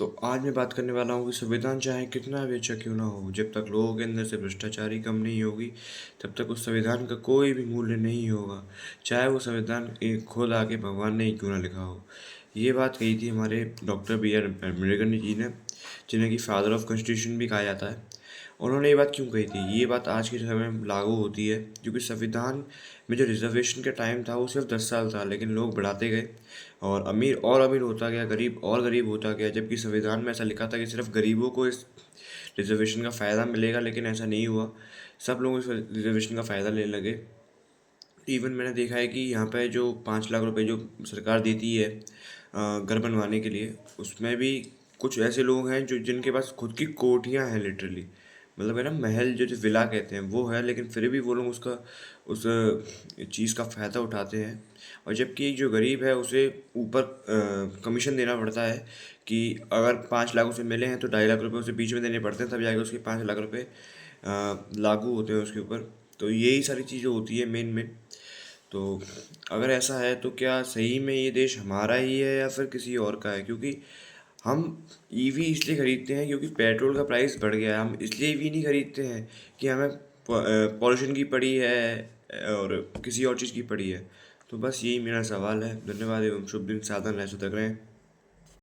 तो आज मैं बात करने वाला हूँ कि संविधान चाहे कितना भी अच्छा क्यों ना हो, जब तक लोगों के अंदर से भ्रष्टाचारी कम नहीं होगी तब तक उस संविधान का कोई भी मूल्य नहीं होगा, चाहे वो संविधान खुद आके भगवान ने ही क्यों ना लिखा हो। ये बात कही थी हमारे doctor B are Ambedkar ji ने, जिन्हें कि फादर ऑफ कॉन्स्टिट्यूशन भी कहा जाता है। उन्होंने ये बात क्यों कही थी? ये बात आज के समय में लागू होती है क्योंकि संविधान में जो रिजर्वेशन का टाइम था वो सिर्फ 10 साल था, लेकिन लोग बढ़ाते गए और अमीर होता गया, गरीब और गरीब होता गया। जबकि संविधान में ऐसा लिखा था कि सिर्फ गरीबों को इस रिजर्वेशन का फ़ायदा मिलेगा, लेकिन ऐसा नहीं हुआ। सब लोग इस रिजर्वेशन का फ़ायदा लेने लगे। इवन मैंने देखा है कि यहाँ पे जो 5 लाख रुपए जो सरकार देती है घर बनवाने के लिए, उसमें भी कुछ ऐसे लोग हैं जो जिनके पास खुद की कोठियाँ हैं लिटरली, मतलब है ना, महल जो जो विला कहते हैं वो है, लेकिन फिर भी वो लोग उस चीज़ का फ़ायदा उठाते हैं। और जबकि एक जो गरीब है उसे ऊपर कमीशन देना पड़ता है कि अगर 5 लाख उसे मिले हैं तो 2.5 लाख रुपए उसे बीच में देने पड़ते हैं, तब जाके उसके 5 लाख रुपए लागू होते हैं उसके ऊपर। तो यही सारी चीज़ें होती है मेन मेन। तो अगर ऐसा है तो क्या सही में ये देश हमारा ही है या फिर किसी और का है? क्योंकि हम ईवी इसलिए खरीदते हैं क्योंकि पेट्रोल का प्राइस बढ़ गया है। हम इसलिए ईवी नहीं खरीदते हैं कि हमें पॉल्यूशन की पड़ी है और किसी और चीज़ की पड़ी है। तो बस यही मेरा सवाल है। धन्यवाद एवं शुभ दिन। साधन रहे, सुधर रहे।